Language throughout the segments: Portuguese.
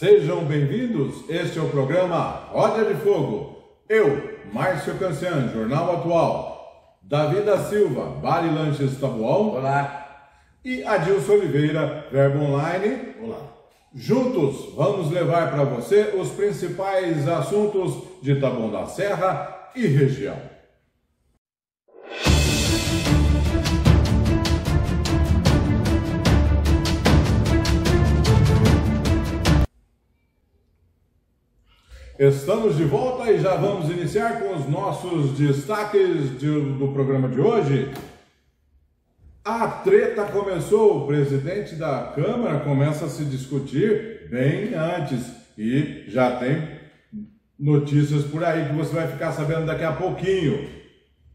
Sejam bem-vindos, este é o programa Roda de Fogo. Eu, Márcio Cancian, Jornal Atual, Davi da Silva, Bar e Lanches Tabuão. Olá. E Adilson Oliveira, Verbo Online. Olá. Juntos vamos levar para você os principais assuntos de Taboão da Serra e região. Estamos de volta e já vamos iniciar com os nossos destaques do programa de hoje. A treta começou, o presidente da Câmara começa a se discutir bem antes e já tem notícias por aí que você vai ficar sabendo daqui a pouquinho.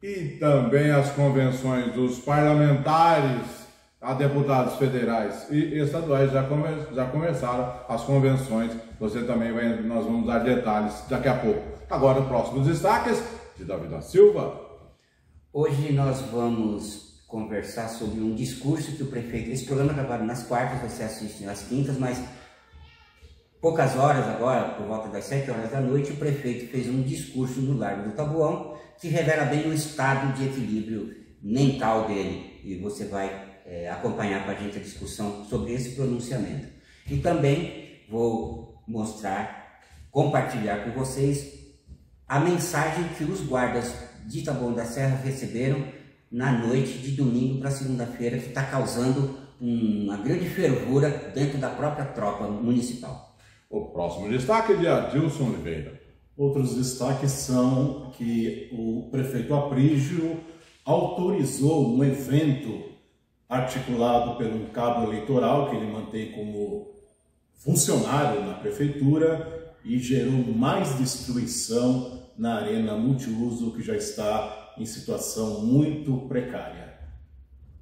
E também as convenções dos parlamentares a deputados federais e estaduais já começaram as convenções. Você também nós vamos dar detalhes daqui a pouco. Agora, próximos destaques de Davi da Silva. Hoje nós vamos conversar sobre um discurso que o prefeito... Esse programa é gravado nas quartas, você assiste nas quintas, mas poucas horas agora, por volta das 7 horas da noite, o prefeito fez um discurso no Largo do Taboão que revela bem o estado de equilíbrio mental dele. E você vai acompanhar com a gente a discussão sobre esse pronunciamento. E também vou compartilhar com vocês a mensagem que os guardas de Taboão da Serra receberam na noite de domingo para segunda-feira, que está causando uma grande fervura dentro da própria tropa municipal. O próximo destaque é de Adilson Oliveira. Outros destaques são que o prefeito Aprígio autorizou um evento articulado por um cabo eleitoral que ele mantém como funcionário na prefeitura e gerou mais destruição na arena multiuso, que já está em situação muito precária.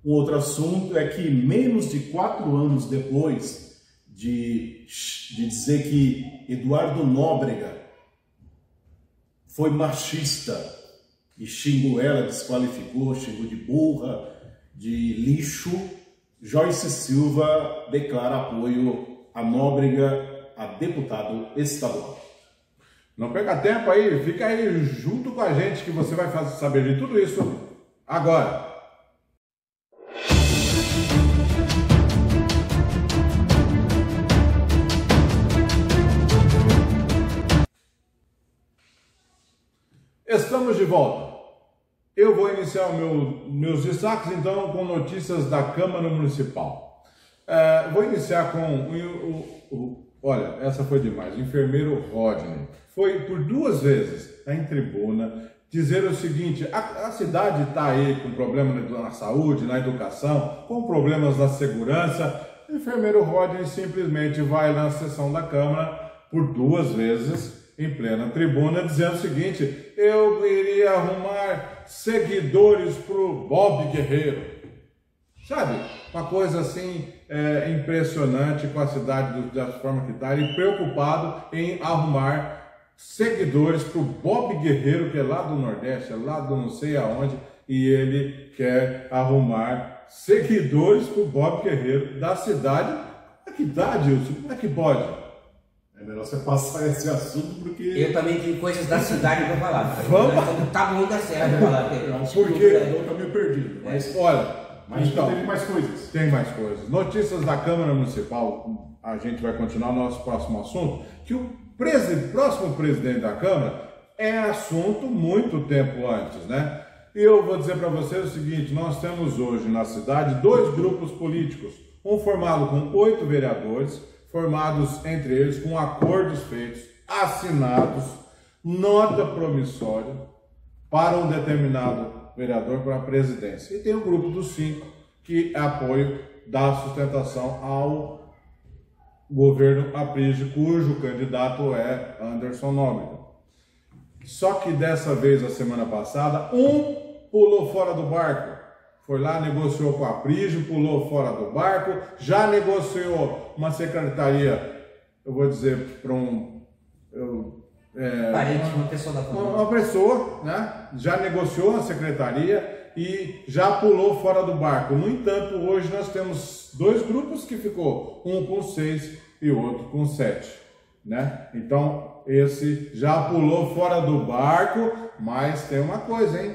Um outro assunto é que menos de 4 anos depois de dizer que Eduardo Nóbrega foi machista e xingou ela, desqualificou, xingou de burra, de lixo, Joyce Silva declara apoio a Nóbrega a deputado estadual. Não perca tempo aí, fica aí junto com a gente que você vai saber de tudo isso agora. Estamos de volta. Eu vou iniciar meus destaques, então, com notícias da Câmara Municipal. Vou iniciar com olha, essa foi demais. O enfermeiro Rodney foi por 2 vezes em tribuna dizer o seguinte: a cidade está aí com problemas na saúde, na educação, com problemas na segurança. O enfermeiro Rodney simplesmente vai na sessão da Câmara por 2 vezes em plena tribuna, dizendo o seguinte: eu iria arrumar seguidores para o Bob Guerreiro. Sabe? Uma coisa assim impressionante com a cidade da forma que está, e preocupado em arrumar seguidores para o Bob Guerreiro, que é lá do Nordeste, é lá do não sei aonde, e ele quer arrumar seguidores para o Bob Guerreiro da cidade. Como é que dá, Dilson? Como é que pode? É melhor você passar esse assunto porque... Eu também tenho coisas da cidade para falar. Vamos? Taboão da Serra para falar. Porque eu estou meio perdido. Mas então, tem mais coisas. Tem mais coisas. Notícias da Câmara Municipal. A gente vai continuar no nosso próximo assunto, que o próximo presidente da Câmara é assunto muito tempo antes, né? E eu vou dizer para vocês o seguinte: nós temos hoje na cidade 2 grupos políticos, um formado com 8 vereadores, formados entre eles com acordos feitos, assinados, nota promissória para um determinado vereador para a presidência. E tem o grupo dos 5, que é apoio da sustentação ao governo Aprígio, cujo candidato é Anderson Nóbrega. Só que dessa vez, a semana passada, um pulou fora do barco. Foi lá, negociou com a Aprígio, pulou fora do barco, já negociou uma secretaria, eu vou dizer, para parente, uma pessoa da família. Uma pessoa, né? Já negociou a secretaria e já pulou fora do barco. No entanto, hoje nós temos 2 grupos que ficou, um com 6 e o outro com 7. né? Então, esse já pulou fora do barco, mas tem uma coisa, hein?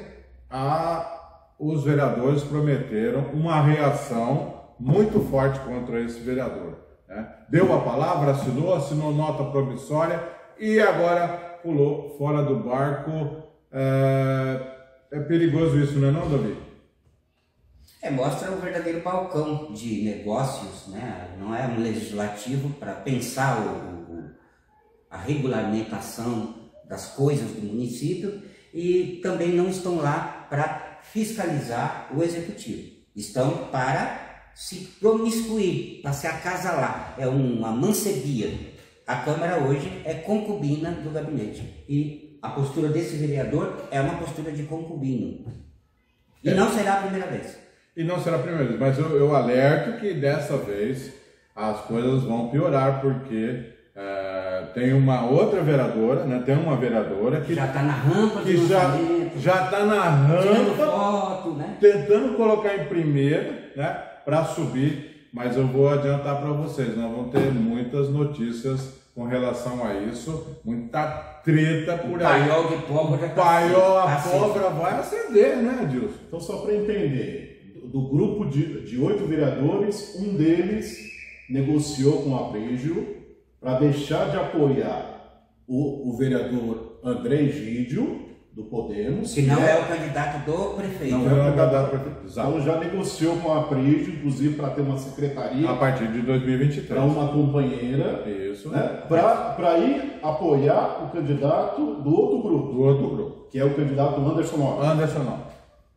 Os vereadores prometeram uma reação muito forte contra esse vereador, né? Deu a palavra, assinou nota promissória e agora pulou fora do barco. É perigoso isso, não é não, Davi? Mostra um verdadeiro balcão de negócios, né? Não é um legislativo para pensar a regulamentação das coisas do município e também não estão lá para fiscalizar o executivo. Estão para se promiscuir, para se acasalar. É uma mancebia. A Câmara hoje é concubina do gabinete e a postura desse vereador é uma postura de concubino. E não será a primeira vez. E não será a primeira vez, mas eu alerto que dessa vez as coisas vão piorar, porque tem uma outra vereadora, né? Tem uma vereadora que já está na rampa, que já está na rampa, foto, né? Tentando colocar em primeiro, né? Para subir. Mas eu vou adiantar para vocês, nós vamos ter muitas notícias com relação a isso, muita treta por aí. Paiol de pólvora, a pólvora vai acender, né, Dilson? Então, só para entender, do grupo de 8 vereadores, um deles negociou com a Aprígio para deixar de apoiar o vereador André Egídio, do Podemos. Que não é o candidato do prefeito. Não é o candidato do prefeito. Então já negociou com a Aprígio, inclusive para ter uma secretaria. A partir de 2023. Para uma companheira. Isso. Né, para ir apoiar o candidato do outro grupo. Do outro grupo. Que é o candidato Anderson Nobre. Anderson Nobre.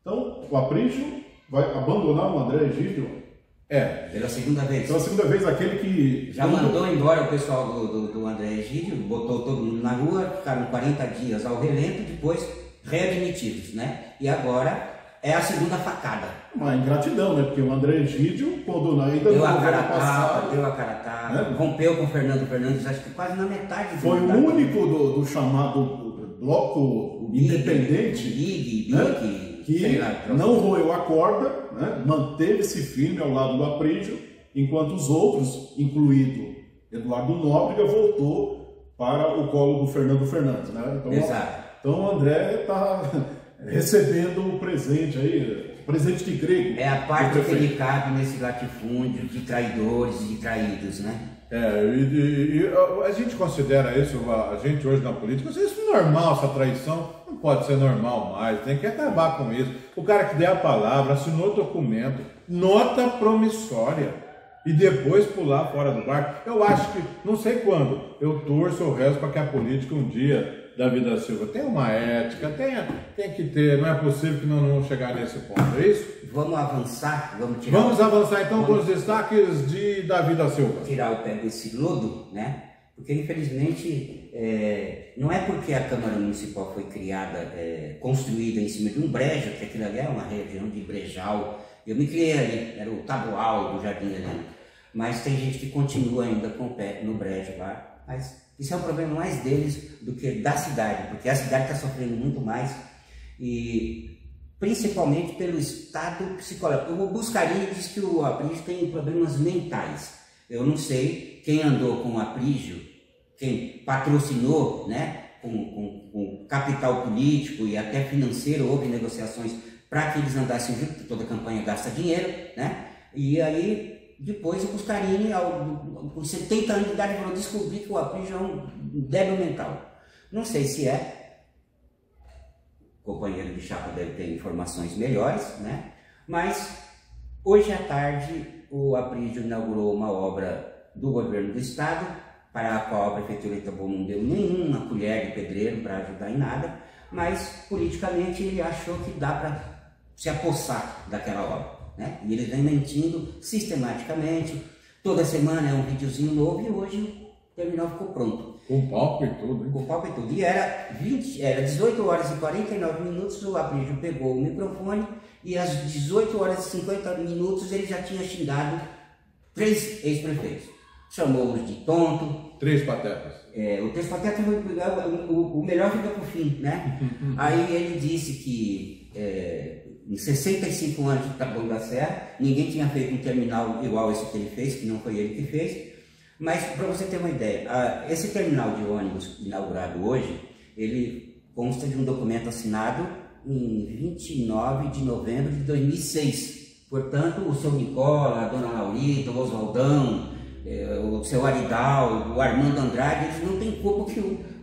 Então, o Aprígio vai abandonar o André Egídio. Pela segunda vez. Pela segunda vez, aquele que... Já mandou embora o pessoal do André Egídio, botou todo mundo na rua, ficaram 40 dias ao relento, depois readmitidos, né? E agora é a segunda facada. Uma ingratidão, né? Porque o André Egídio, quando ainda deu a cara a tapa, né? Rompeu com o Fernando Fernandes, acho que quase na metade. Foi o único do chamado bloco independente, que não roeu a corda, né? Manteve-se firme ao lado do Aprígio, enquanto os outros, incluído Eduardo Nóbrega, voltou para o colo do Fernando Fernandes, né? Então o André está recebendo o presente aí, presente de grego. É a parte que ele cabe nesse latifúndio de traidores e de traídos, né? A gente considera isso, a gente hoje na política, isso é normal, essa traição não pode ser normal mais, tem que acabar com isso. O cara que der a palavra, assinou o documento, nota promissória, e depois pular fora do barco, eu acho que, não sei quando, eu torço o resto para que a política um dia, Davi da Silva, tenha uma ética, tem que ter, não é possível que não chegar nesse ponto, é isso? Vamos avançar, vamos avançar então com os destaques de Davi da Silva. Tirar o pé desse lodo, né? Porque infelizmente não é porque a Câmara Municipal foi criada, construída em cima de um brejo, que aquilo ali era uma região de brejal. Eu me criei ali, era o tabual do Jardim Helena. Mas tem gente que continua ainda com o pé no brejo lá. Mas isso é um problema mais deles do que da cidade, porque a cidade está sofrendo muito mais. E principalmente pelo estado psicológico. O Buscarini diz que o Aprígio tem problemas mentais. Eu não sei quem andou com o Aprígio, quem patrocinou, né, com capital político e até financeiro, houve negociações para que eles andassem junto, porque toda campanha gasta dinheiro, né? E aí, depois o Buscarini, com 70 anos de idade, falou: descobri que o Aprígio é um débil mental. Não sei se é, o companheiro de chapa deve ter informações melhores, né? Mas hoje à tarde o Aprígio inaugurou uma obra do governo do estado, para a qual a prefeitura de Itabuna não deu nenhuma colher de pedreiro para ajudar em nada, mas politicamente ele achou que dá para se apossar daquela obra, né? E ele vem mentindo sistematicamente, toda semana é um videozinho novo, e hoje o terminal ficou pronto. Com palco e tudo, hein? Com palco e tudo. E era 18 horas e 49 minutos, o Aprígio pegou o microfone e às 18 horas e 50 minutos ele já tinha xingado 3 ex-prefeitos. Chamou-os de tonto. 3 patetas. O 3 patetas, o melhor fica por fim, né? Aí ele disse que em 65 anos de Taboão da Serra, ninguém tinha feito um terminal igual esse que ele fez, que não foi ele que fez. Mas, para você ter uma ideia, esse terminal de ônibus inaugurado hoje, ele consta de um documento assinado em 29 de novembro de 2006. Portanto, o seu Nicola, a dona Laurita, o Oswaldão, o seu Aridal, o Armando Andrade, eles não têm culpa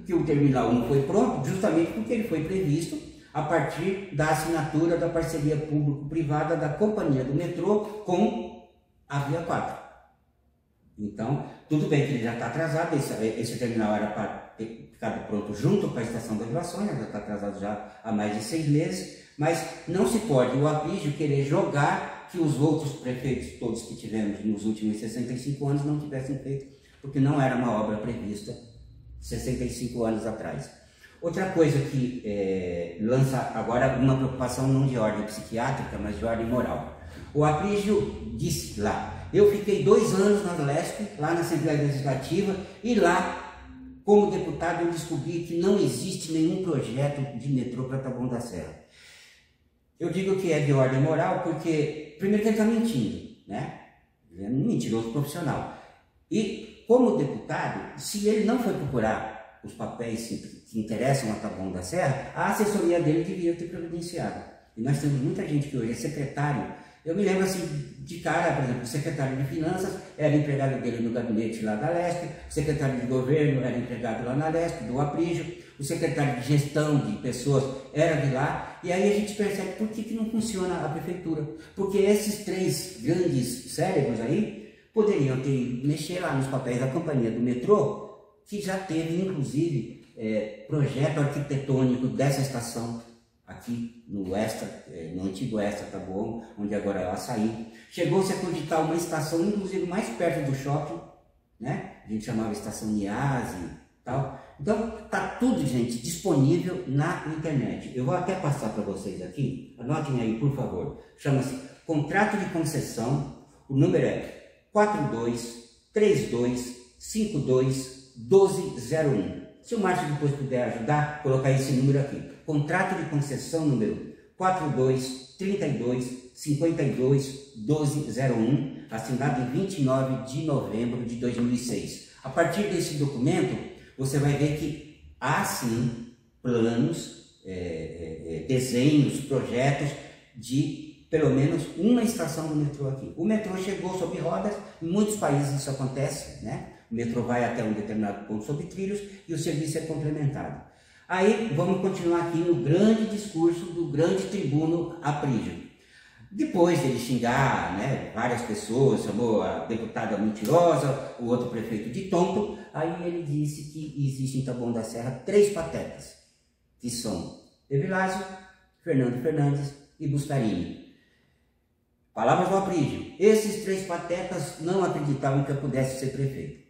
que o terminal não foi pronto, justamente porque ele foi previsto a partir da assinatura da parceria público-privada da Companhia do Metrô com a Via 4. Então, tudo bem que ele já está atrasado, esse terminal era para ter ficado pronto junto com a Estação da Vila Sônia, já está atrasado já há mais de 6 meses, mas não se pode o Aprígio querer jogar que os outros prefeitos, todos que tivemos nos últimos 65 anos, não tivessem feito, porque não era uma obra prevista 65 anos atrás. Outra coisa que lança agora uma preocupação não de ordem psiquiátrica, mas de ordem moral. O Aprígio disse lá, eu fiquei 2 anos na Lesp, lá na Assembleia Legislativa, e lá, como deputado, eu descobri que não existe nenhum projeto de metrô para Taboão da Serra. Eu digo que é de ordem moral porque, primeiro que ele está mentindo, né? Ele é um mentiroso profissional. E, como deputado, se ele não foi procurar os papéis que interessam a Taboão da Serra, a assessoria dele deveria ter providenciado. E nós temos muita gente que hoje é secretário. Eu me lembro assim, de cara, por exemplo, o secretário de Finanças era empregado dele no gabinete lá da Lesp, o secretário de Governo era empregado lá na Lesp, do Aprígio, o secretário de Gestão de Pessoas era de lá, e aí a gente percebe por que não funciona a prefeitura. Porque esses 3 grandes cérebros aí poderiam mexer lá nos papéis da Companhia do Metrô, que já teve, inclusive, projeto arquitetônico dessa estação, aqui no antigo Extra Taboão, onde agora é o Açaí. Chegou-se a cogitar uma estação, inclusive mais perto do shopping, né? A gente chamava Estação Niase e tal. Então, tá tudo, gente, disponível na internet. Eu vou até passar para vocês aqui, anotem aí, por favor. Chama-se Contrato de Concessão, o número é 4232521201. Se o Márcio depois puder ajudar, colocar esse número aqui. Contrato de concessão número 4232521201, assinado em 29 de novembro de 2006. A partir desse documento, você vai ver que há sim planos, desenhos, projetos de pelo menos uma estação do metrô aqui. O metrô chegou sob rodas, em muitos países isso acontece, né? O metrô vai até um determinado ponto sob trilhos e o serviço é complementado. Aí vamos continuar aqui no grande discurso do grande tribuno Aprígio. Depois dele xingar, né, várias pessoas, chamou a deputada mentirosa, o outro prefeito de tonto, aí ele disse que existe em Taboão da Serra 3 patetas, que são Evilásio, Fernando Fernandes e Buscarini. Palavras do Aprígio, esses 3 patetas não acreditavam que eu pudesse ser prefeito.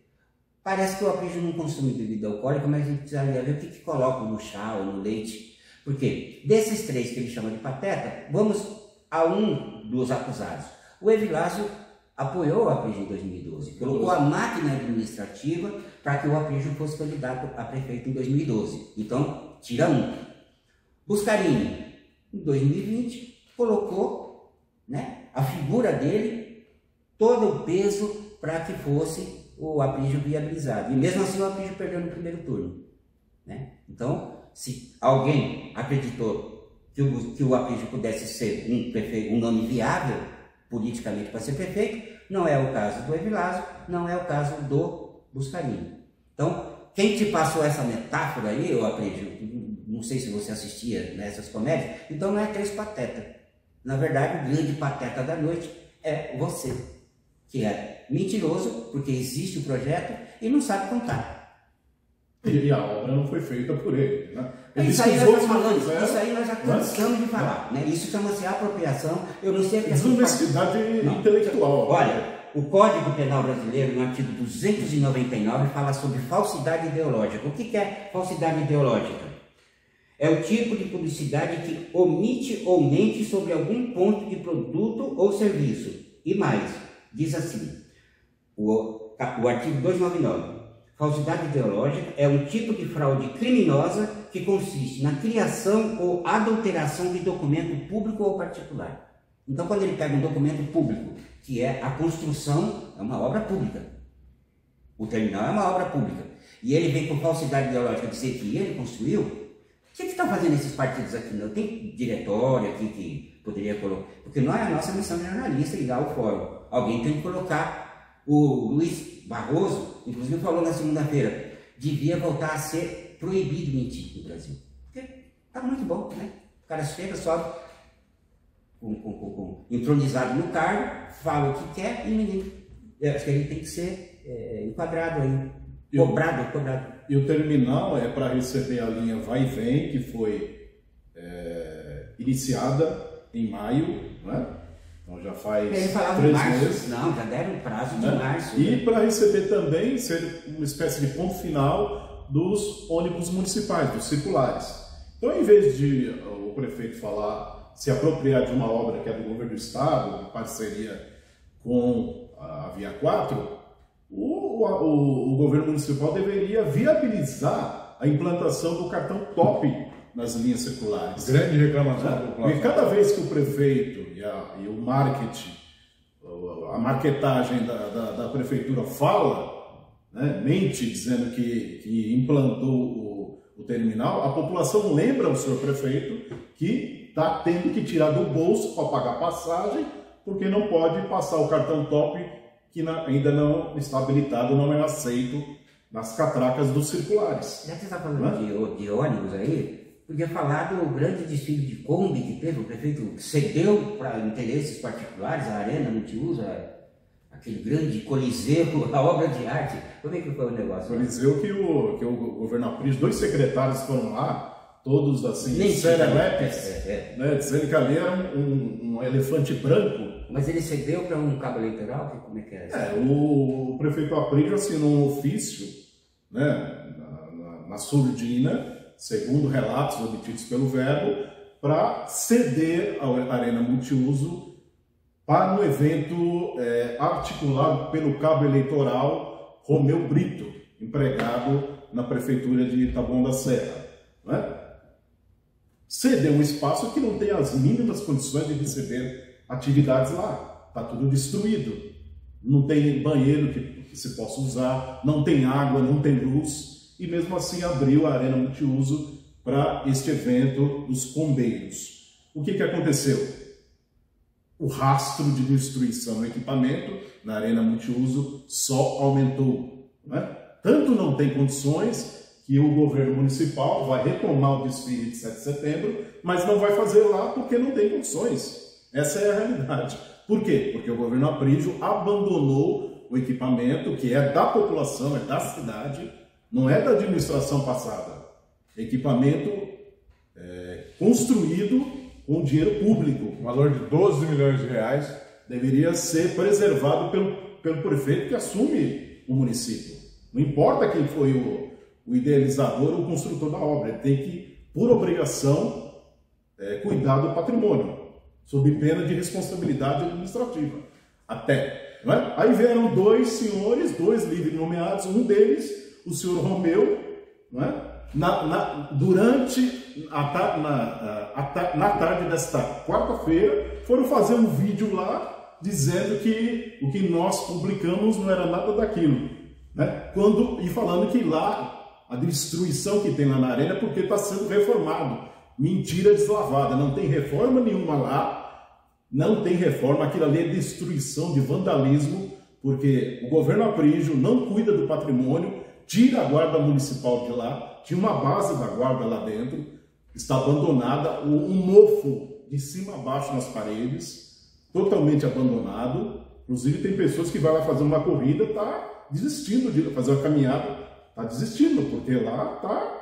Parece que o Aprígio não consome bebida alcoólica, mas a gente precisaria ver o que colocam no chá ou no leite. Porque desses 3 que ele chama de pateta, vamos a um dos acusados. O Evilásio apoiou o Aprígio em 2012, colocou a máquina administrativa para que o Aprígio fosse candidato a prefeito em 2012. Então, tira um. Buscarini, em 2020, colocou, né, a figura dele, todo o peso para que fosse o Aprígio viabilizado. E mesmo assim o Aprígio perdeu no primeiro turno, né? Então, se alguém acreditou que o Aprígio pudesse ser um nome viável politicamente para ser prefeito, não é o caso do Evilásio, não é o caso do Buscarini. Então, quem te passou essa metáfora aí, o Aprígio, não sei se você assistia nessas comédias, então não é 3 patetas. Na verdade, o grande pateta da noite é você, que é mentiroso, porque existe o projeto e não sabe contar. E a obra não foi feita por ele, né? Isso aí nós já cansamos de falar, né? Isso chama-se apropriação. Eu não sei o que é desonestidade intelectual. Olha, o Código Penal Brasileiro, no artigo 299, fala sobre falsidade ideológica. O que é falsidade ideológica? É o tipo de publicidade que omite ou mente sobre algum ponto de produto ou serviço. E mais, diz assim, o artigo 299, falsidade ideológica é um tipo de fraude criminosa que consiste na criação ou adulteração de documento público ou particular. Então, quando ele pega um documento público, que é a construção, é uma obra pública, O terminal é uma obra pública. E ele vem com falsidade ideológica dizer que ele construiu. O que estão fazendo esses partidos aqui? Não tem diretório aqui que poderia colocar. Porque não é a nossa missão de jornalista ligar o fórum. Alguém tem que colocar. O Luiz Barroso, inclusive, falou na segunda-feira, devia voltar a ser proibido mentir no Brasil. Porque tá muito bom, né? O cara chega, sobe, entronizado no cargo, fala o que quer e ninguém. Eu acho que ele tem que ser enquadrado aí, cobrado. E o terminal é para receber a linha Vai e Vem, que foi iniciada em maio, né? Então já faz 3 meses. Não, já deram prazo de março. E para receber também, ser uma espécie de ponto final dos ônibus municipais, dos circulares. Então, em vez de o prefeito se apropriar de uma obra que é do governo do estado, em parceria com a Via 4, o governo municipal deveria viabilizar a implantação do cartão TOP nas linhas circulares. Grande reclamação da população. Porque cada vez que o prefeito e o marketing, a marketagem da prefeitura fala, né, mente dizendo que implantou o terminal, a população lembra o senhor prefeito que está tendo que tirar do bolso para pagar passagem, porque não pode passar o cartão TOP que ainda não está habilitado, não é aceito nas catracas dos circulares. Já que você está falando de ônibus aí, podia falar do grande desfile de Kombi que teve, o prefeito cedeu para interesses particulares, a Arena Multiuso, aquele grande coliseu, a obra de arte. Como é que foi o negócio? Coliseu que o governo Aprígio, 2 secretários foram lá, todos assim, serelepes, né, dizendo que ali era um elefante branco. Mas ele cedeu para um cabo eleitoral? Como é que é? O prefeito Aprígio assinou um ofício, né, na surdina, segundo relatos obtidos pelo Verbo, para ceder a Arena Multiuso para um evento articulado pelo cabo eleitoral Romeu Brito, empregado na prefeitura de Taboão da Serra. Né? Ceder um espaço que não tem as mínimas condições de receber atividades lá. Está tudo destruído. Não tem banheiro que se possa usar, não tem água, não tem luz. E mesmo assim abriu a Arena Multiuso para este evento dos combeiros. O que aconteceu? O rastro de destruição no equipamento na Arena Multiuso só aumentou. Né? Tanto não tem condições que o governo municipal vai retomar o desfile de 7 de setembro, mas não vai fazer lá porque não tem condições. Essa é a realidade. Por quê? Porque o governo Aprígio abandonou o equipamento que é da população, é da cidade, não é da administração passada. Equipamento construído com dinheiro público. O valor de 12 milhões de reais. Deveria ser preservado pelo prefeito que assume o município. Não importa quem foi o idealizador ou o construtor da obra, ele tem que, por obrigação, cuidar do patrimônio, sob pena de responsabilidade administrativa. Até. Não é? Aí vieram 2 senhores, 2 livres nomeados, um deles, o senhor Romeu, não é? Na tarde desta quarta-feira, foram fazer um vídeo lá dizendo que o que nós publicamos não era nada daquilo, né? E falando que lá a destruição que tem lá na arena é porque está sendo reformado. Mentira deslavada, não tem reforma nenhuma lá, não tem reforma, aquilo ali é destruição de vandalismo, porque o governo Aprígio não cuida do patrimônio, tira a guarda municipal de lá, tinha uma base da guarda lá dentro, está abandonada, um mofo de cima a baixo nas paredes, totalmente abandonado. Inclusive tem pessoas que vão lá fazer uma corrida, tá desistindo de fazer uma caminhada, tá desistindo, porque lá tá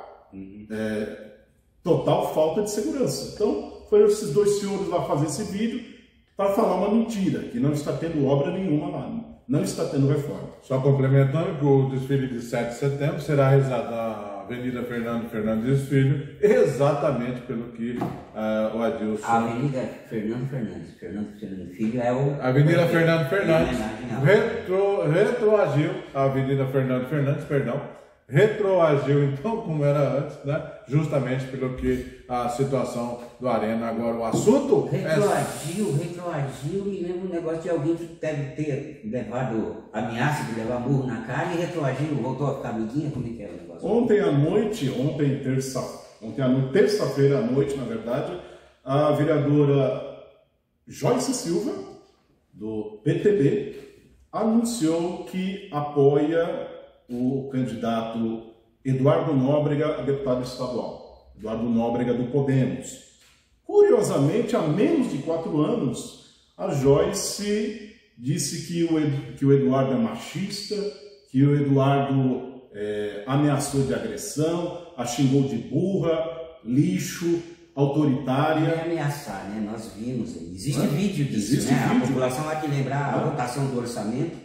total falta de segurança. Então foram esses 2 senhores lá fazer esse vídeo para falar uma mentira, que não está tendo obra nenhuma lá, não está tendo reforma. Só complementando que o desfile de 7 de setembro será realizado na Avenida Fernando Fernandes Filho, exatamente pelo que o Adilson... A Avenida Fernando Fernandes Filho é o... Avenida Fernando Fernandes retroagiu, a Avenida Fernando Fernandes, perdão, retroagiu então como era antes, né? Justamente pelo que a situação do Arena. Agora o assunto retroagiu, me lembra um negócio de alguém que deve ter levado ameaça de levar burro na cara e retroagiu, voltou a ficar amiguinha, como é que é o negócio? Terça-feira à noite, na verdade, a vereadora Joyce Silva, do PTB, anunciou que apoia o candidato Eduardo Nóbrega a deputado estadual. Eduardo Nóbrega do Podemos. Curiosamente, há menos de 4 anos, a Joyce disse que o Eduardo é machista, que o Eduardo ameaçou de agressão, a xingou de burra, lixo, autoritária. É ameaçar, né? Nós vimos, existe vídeo disso, né? A população há que lembrar a votação do orçamento,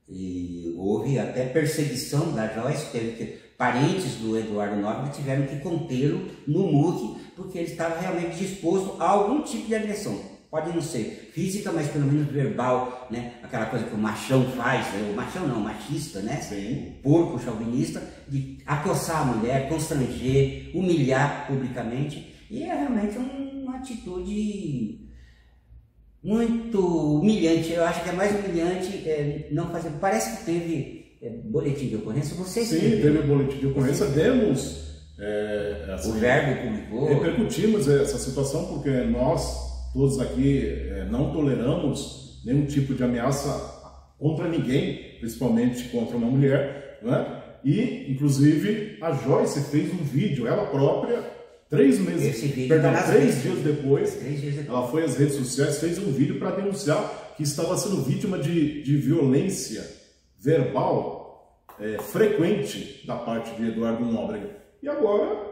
e houve até perseguição da Joyce, parentes do Eduardo Nóbrega tiveram que contê-lo no MUC, porque ele estava realmente disposto a algum tipo de agressão. Pode não ser física, mas pelo menos verbal, né? Aquela coisa que o machão faz, o machão não, o machista, né? Sim. O porco chauvinista, de acossar a mulher, constranger, humilhar publicamente. E é realmente uma atitude muito humilhante. Eu acho que é mais humilhante não fazer. Parece que teve boletim de ocorrência. Vocês Sim, teve boletim de ocorrência. Demos. O Verbo publicou. Repercutimos essa situação porque nós, todos aqui, não toleramos nenhum tipo de ameaça contra ninguém, principalmente contra uma mulher, né? E, inclusive, a Joyce fez um vídeo, ela própria. 3 dias depois, ela foi às redes sociais, fez um vídeo para denunciar que estava sendo vítima de violência verbal frequente da parte de Eduardo Nóbrega. E agora...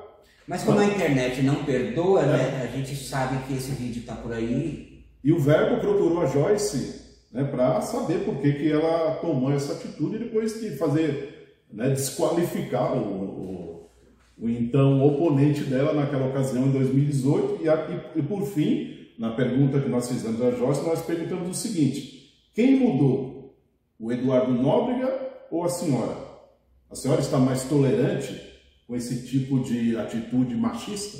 Mas como a internet não perdoa, né? A gente sabe que esse vídeo está por aí. E o Verbo procurou a Joyce, né, para saber por que ela tomou essa atitude depois de fazer, né, desqualificar o então oponente dela naquela ocasião em 2018 e por fim, na pergunta que nós fizemos a Joyce, nós perguntamos o seguinte: quem mudou? O Eduardo Nóbrega ou a senhora? A senhora está mais tolerante com esse tipo de atitude machista?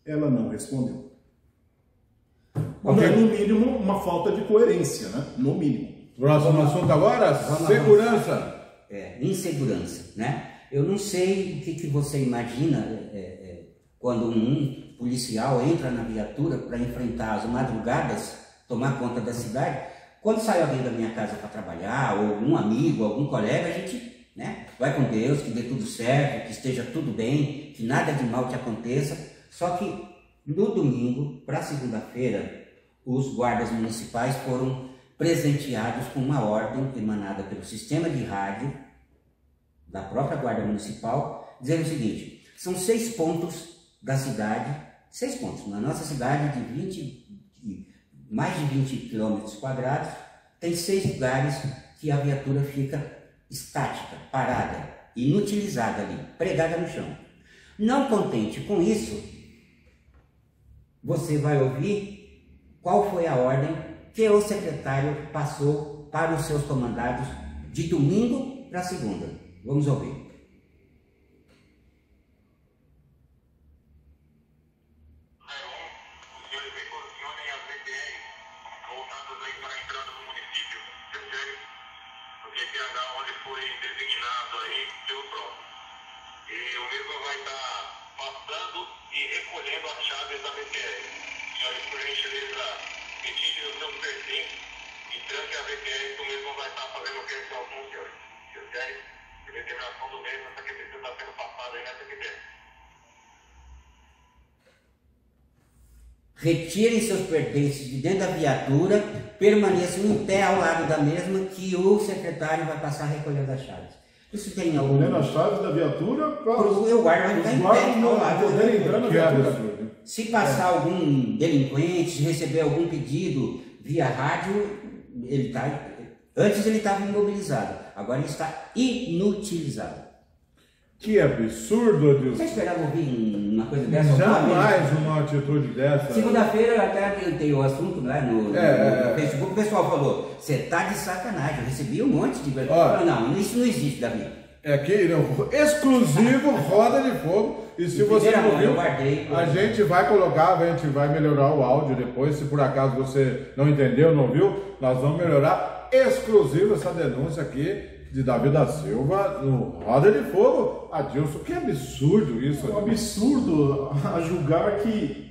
Ela não respondeu. Okay. No mínimo, uma falta de coerência, né? No mínimo. Próximo assunto agora, segurança. Insegurança, né? Eu não sei o que você imagina quando um policial entra na viatura para enfrentar as madrugadas, tomar conta da cidade. Quando sai alguém da minha casa para trabalhar, ou um amigo, algum colega, a gente, né, vai com Deus, que dê tudo certo, que esteja tudo bem, que nada de mal te aconteça. Só que no domingo, para segunda-feira, os guardas municipais foram presenteados com uma ordem emanada pelo sistema de rádio da própria Guarda Municipal, dizendo o seguinte: são 6 pontos da cidade, 6 pontos, na nossa cidade de mais de 20 quilômetros quadrados, tem 6 lugares que a viatura fica estática, parada, inutilizada ali, pregada no chão. Não contente com isso, você vai ouvir qual foi a ordem que o secretário passou para os seus comandados de domingo para segunda. Vamos ouvir. Onde foi designado aí pelo próprio. E o mesmo vai estar passando e recolhendo as chaves da VTR. Senhores, por gentileza, retire os seus pertences e tranque a VTR, que o mesmo vai estar fazendo questão com os senhores. De determinação do mesmo, essa que precisa estar sendo passada aí nessa VTR. Retirem seus pertences de dentro da viatura, permaneçam em pé ao lado da mesma, que o secretário vai passar recolhendo as chaves. Isso tem algum... Recolhendo as chaves da viatura para o guarda vai estar em pé ao lado poderem entrar na viatura. Se passar algum delinquente, se receber algum pedido via rádio, ele está... Antes ele estava imobilizado, agora ele está inutilizado. Que absurdo, Adilson. Você esperava ouvir uma coisa dessa? Jamais uma atitude dessa. Segunda-feira eu até adiantei o assunto lá no Facebook, o pessoal falou: você tá de sacanagem, eu recebi um monte de... Não, isso não existe, Davi. É aqui, exclusivo Roda de Fogo. E se você não viu, a gente vai colocar, a gente vai melhorar o áudio depois. Se por acaso você não entendeu, não viu, nós vamos melhorar exclusivo essa denúncia aqui de Davi da Silva no Roda de Fogo. Adilson, que absurdo isso. É um absurdo a julgar que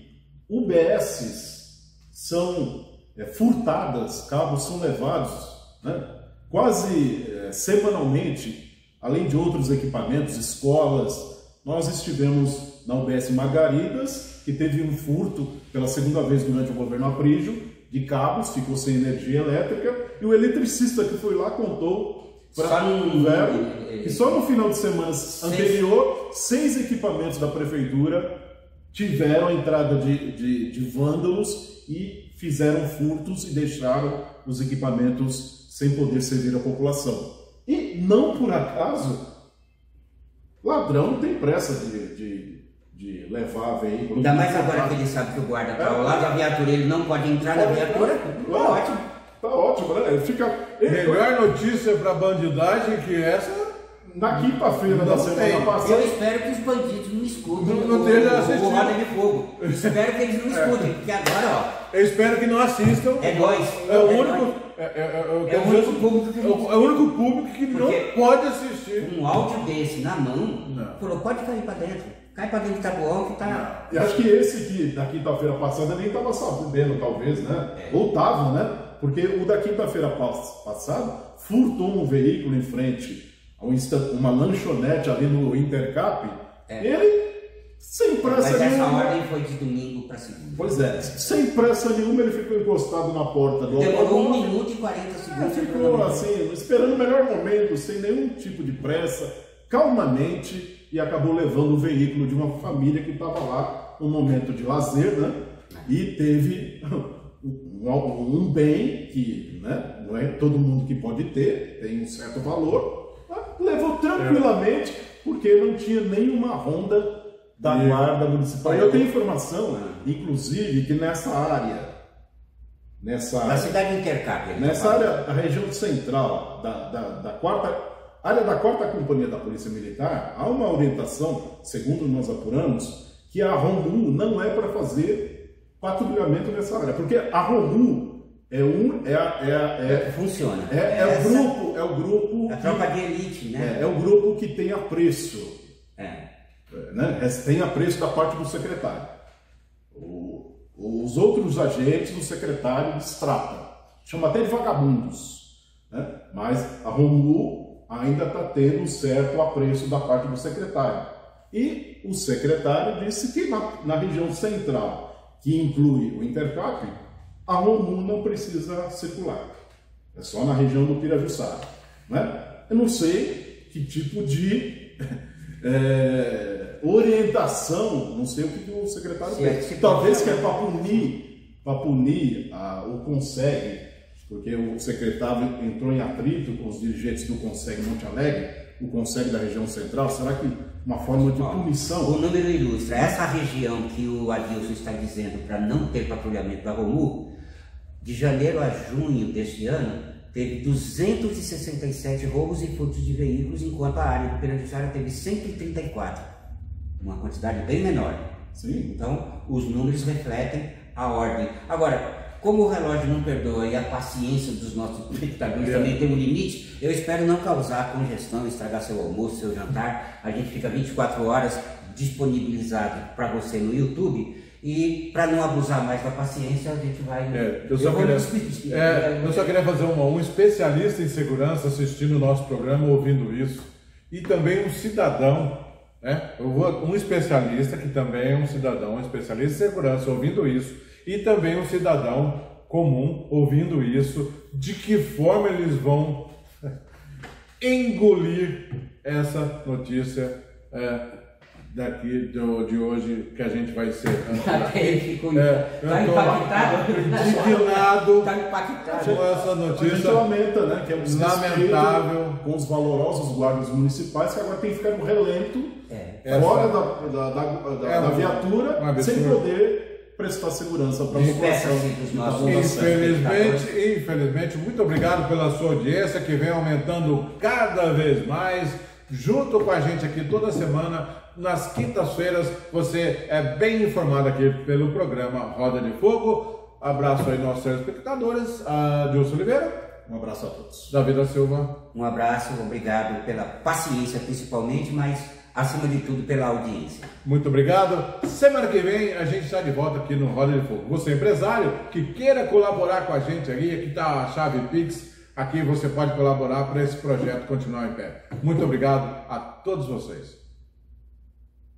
UBSs são furtadas, cabos são levados, né? Quase semanalmente. Além de outros equipamentos, escolas, nós estivemos na UBS Margaridas, que teve um furto pela segunda vez durante o governo Aprígio, de cabos, ficou sem energia elétrica, e o eletricista que foi lá contou para o verbo que só no final de semana anterior, 6 equipamentos da prefeitura tiveram a entrada de vândalos e fizeram furtos e deixaram os equipamentos sem poder servir a população. E não por acaso, ladrão não tem pressa de levar veículo. Ainda mais agora que ele sabe que o guarda está ao lado da viatura, ele não pode entrar na viatura. Tá ótimo. Tá ótimo, né? Melhor notícia para bandidagem que essa. Na quinta-feira da semana passada. Eu espero que os bandidos não escutem não esteja assistindo o Roda de Fogo. Eu espero que eles não escutem, porque agora, ó. Eu espero que não assistam. É nós. É o único público que não pode assistir. Um áudio desse na mão, falou, pode cair para dentro. Cai para dentro do tabuão que tá. E acho que esse que da quinta-feira passada nem estava sabendo, talvez, né? Ou estava, né? Porque o da quinta-feira passada furtou um veículo em frente a uma lanchonete ali no Intercap. Ele, sem pressa nenhuma. Mas essa ordem foi de domingo para segunda. Pois é, sem pressa nenhuma ele ficou encostado na porta do automóvel. Demorou 1 minuto e 40 segundos. Ficou assim, esperando o melhor momento, sem nenhum tipo de pressa, calmamente, e acabou levando o veículo de uma família que estava lá no momento de lazer, né? E teve um bem que, né, não é todo mundo que pode ter, tem um certo valor, levou tranquilamente, porque não tinha nenhuma ronda da guarda municipal. Eu tenho informação, inclusive, que nessa área, na cidade de Intercap, nessa área, a região central da quarta companhia da Polícia Militar, há uma orientação, segundo nós apuramos, que a ROMU não é para fazer patrulhamento nessa área, porque a ROMU funciona. É o grupo. A tropa de elite, né? É o grupo que tem apreço. Né? Tem apreço da parte do secretário. Os outros agentes do secretário destratam. Chama até de vagabundos. Né? Mas a ROMU ainda está tendo um certo apreço da parte do secretário. E o secretário disse que na região central, que inclui o Intercap, a ROMU não precisa circular. É só na região do Pirajussara. Né? Eu não sei que tipo de orientação, não sei o que o secretário fez. Talvez que é para punir o CONSEG, porque o secretário entrou em atrito com os dirigentes do CONSEG Monte Alegre, o CONSEG da região central. Será que uma forma de punição? O número ilustra. Essa região que o Adilson está dizendo para não ter patrulhamento da ROMU, de janeiro a junho deste ano, teve 267 roubos e furtos de veículos, enquanto a área do Pirajussara teve 134, uma quantidade bem menor. Sim. Então, os números refletem a ordem. Agora, como o relógio não perdoa e a paciência dos nossos espectadores também tem um limite, eu espero não causar congestão, estragar seu almoço, seu jantar. A gente fica 24 horas disponibilizado para você no YouTube. E para não abusar mais da paciência, a gente vai. Eu só queria fazer um especialista em segurança assistindo o nosso programa, ouvindo isso, e também um cidadão, né? Um especialista que também é um cidadão, um especialista em segurança, ouvindo isso, e também um cidadão comum ouvindo isso, de que forma eles vão engolir essa notícia. Daqui de hoje, que a gente vai ser impactado com essa notícia. A gente lamenta, né, que é um lamentável com os valorosos guardas municipais que agora tem que ficar no relento, fora da viatura, sem poder prestar segurança para a população. Infelizmente, muito obrigado pela sua audiência, que vem aumentando cada vez mais. junto com a gente aqui toda semana. Nas quintas-feiras você é bem informado aqui pelo programa Roda de Fogo. Abraço aí nossos telespectadores. Dilson Oliveira. Um abraço a todos. Davi da Silva. Um abraço, obrigado pela paciência principalmente, mas acima de tudo pela audiência. Muito obrigado. Semana que vem a gente está de volta aqui no Roda de Fogo. Você empresário que queira colaborar com a gente aqui está a chave Pix. Aqui você pode colaborar para esse projeto continuar em pé. Muito obrigado a todos vocês.